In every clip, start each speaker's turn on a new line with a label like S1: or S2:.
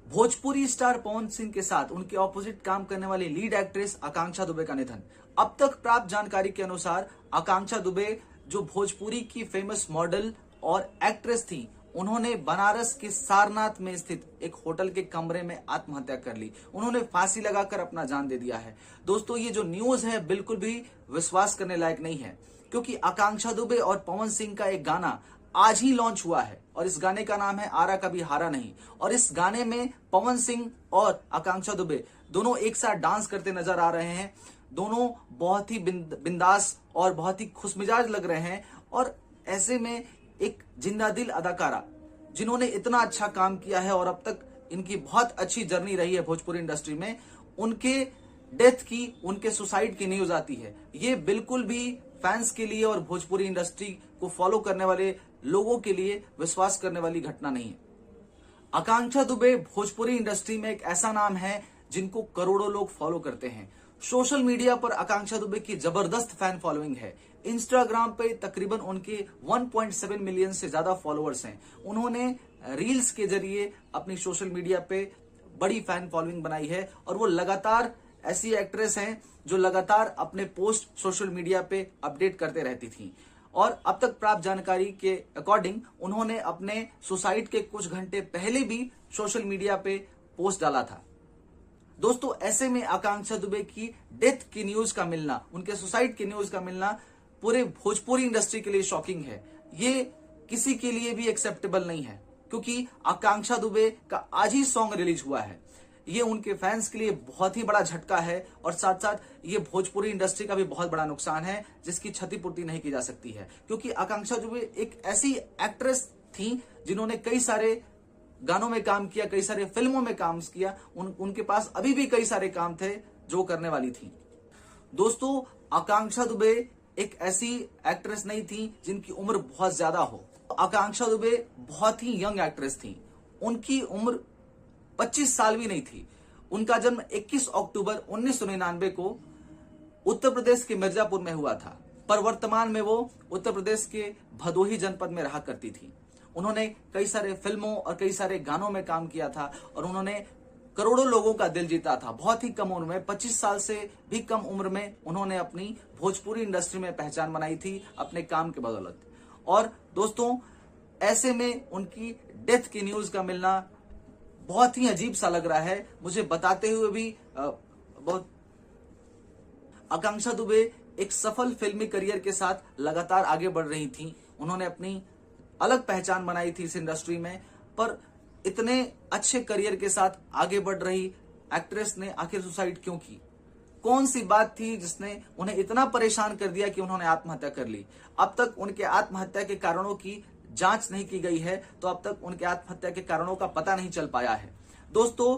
S1: Bhojpuri star Pawan Singh के साथ उनके ऑपोजिट काम करने वाली लीड एक्ट्रेस आकांक्षा दुबे का निधन। अब तक प्राप्त जानकारी के अनुसार आकांक्षा दुबे जो भोजपुरी की फेमस मॉडल और एक्ट्रेस थी, उन्होंने बनारस के सारनाथ में स्थित एक होटल के कमरे में आत्महत्या कर ली। उन्होंने फांसी लगाकर अपना जान दे दिया है। दोस्तों, ये जो न्यूज है बिल्कुल भी विश्वास करने लायक नहीं है, क्योंकि आकांक्षा दुबे और पवन सिंह का एक गाना आज ही लॉन्च हुआ है और इस गाने का नाम है आरा कभी हारा नहीं। और इस गाने में पवन सिंह और आकांक्षा दुबे दोनों एक साथ डांस करते नजर आ रहे हैं। दोनों बहुत ही बिंदास और बहुत ही खुशमिजाज लग रहे हैं। और ऐसे में एक जिंदा दिल अदाकारा जिन्होंने इतना अच्छा काम किया है और अब तक इनकी बहुत अच्छी जर्नी रही है भोजपुरी इंडस्ट्री में, उनके डेथ की, उनके सुसाइड की न्यूज आती है। ये बिल्कुल भी फैंस के लिए और भोजपुरी इंडस्ट्री को फॉलो करने वाले लोगों के लिए विश्वास करने वाली घटना नहीं है। आकांक्षा दुबे भोजपुरी इंडस्ट्री में एक ऐसा नाम है जिनको करोड़ों लोग फॉलो करते हैं। सोशल मीडिया पर आकांक्षा दुबे की जबरदस्त फैन फॉलोइंग है। इंस्टाग्राम पे तकरीबन उनके 1.7 मिलियन से ज्यादा फॉलोअर्स हैं। उन्होंने रील्स के जरिए अपनी सोशल मीडिया पे बड़ी फैन फॉलोइंग बनाई है और वो लगातार ऐसी एक्ट्रेस हैं जो लगातार अपने पोस्ट सोशल मीडिया पे अपडेट करते रहती थी। और अब तक प्राप्त जानकारी के अकॉर्डिंग उन्होंने अपने सुसाइड के कुछ घंटे पहले भी सोशल मीडिया पे पोस्ट डाला था। दोस्तों, ऐसे में आकांक्षा दुबे की डेथ की न्यूज का मिलना, उनके सुसाइड की न्यूज का मिलना पूरे भोजपुरी इंडस्ट्री के लिए शॉकिंग है। ये किसी के लिए भी एक्सेप्टेबल नहीं है, क्योंकि आकांक्षा दुबे का आज ही सॉन्ग रिलीज हुआ है। ये उनके फैंस के लिए बहुत ही बड़ा झटका है और साथ साथ ये भोजपुरी इंडस्ट्री का भी बहुत बड़ा नुकसान है, जिसकी क्षतिपूर्ति नहीं की जा सकती है। क्योंकि आकांक्षा दुबे एक ऐसी एक्ट्रेस थी जिन्होंने कई सारे गानों में काम किया, कई सारे फिल्मों में काम किया। उनके पास अभी भी कई सारे काम थे जो करने वाली थी। दोस्तों, आकांक्षा दुबे एक ऐसी एक्ट्रेस नहीं थी जिनकी उम्र बहुत ज्यादा हो। आकांक्षा दुबे बहुत ही यंग एक्ट्रेस थी। उनकी उम्र 25 साल भी नहीं थी। उनका जन्म 21 अक्टूबर 1999 को उत्तर प्रदेश के मिर्जापुर में हुआ था, पर वर्तमान में वो उत्तर प्रदेश के भदोही जनपद में रहा करती थी। उन्होंने कई सारे फिल्मों और कई सारे गानों में काम किया था और उन्होंने करोड़ों लोगों का दिल जीता था। बहुत ही कम उम्र में, 25 साल से भी कम उम्र में उन्होंने अपनी भोजपुरी इंडस्ट्री में पहचान बनाई थी अपने काम के बदौलत। और दोस्तों, ऐसे में उनकी डेथ की न्यूज का मिलना बहुत ही अजीब सा लग रहा है मुझे बताते हुए भी। बहुत आकांक्षा दुबे एक सफल फिल्मी करियर के साथ लगातार आगे बढ़ रही थी। उन्होंने अपनी अलग पहचान बनाई थी इस इंडस्ट्री में, पर इतने अच्छे करियर के साथ आगे बढ़ रही एक्ट्रेस ने आखिर सुसाइड क्यों की? कौन सी बात थी जिसने उन्हें इतना परेशान कर दिया कि उन्होंने आत्महत्या कर ली? अब तक उनके आत्महत्या के कारणों की जांच नहीं की गई है, तो अब तक उनके आत्महत्या के कारणों का पता नहीं चल पाया है। दोस्तों,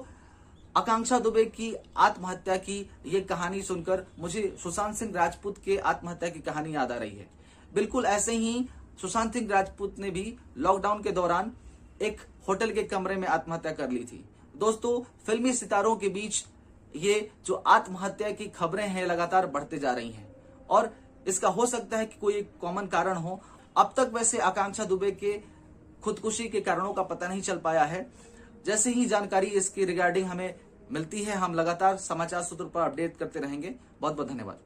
S1: आकांक्षा दुबे की आत्महत्या की ये कहानी सुनकर मुझे सुशांत सिंह राजपूत के आत्महत्या की कहानी याद आ रही है। बिल्कुल ऐसे ही सुशांत सिंह राजपूत ने भी लॉकडाउन के दौरान एक होटल के कमरे में आत्महत्या कर ली थी। दोस्तों, फिल्मी सितारों के बीच ये जो आत्महत्या की खबरें हैं लगातार बढ़ते जा रही हैं और इसका हो सकता है कि कोई एक कॉमन कारण हो। अब तक वैसे आकांक्षा दुबे के खुदकुशी के कारणों का पता नहीं चल पाया है। जैसे ही जानकारी इसकी रिगार्डिंग हमें मिलती है, हम लगातार समाचार सूत्र पर अपडेट करते रहेंगे। बहुत बहुत धन्यवाद।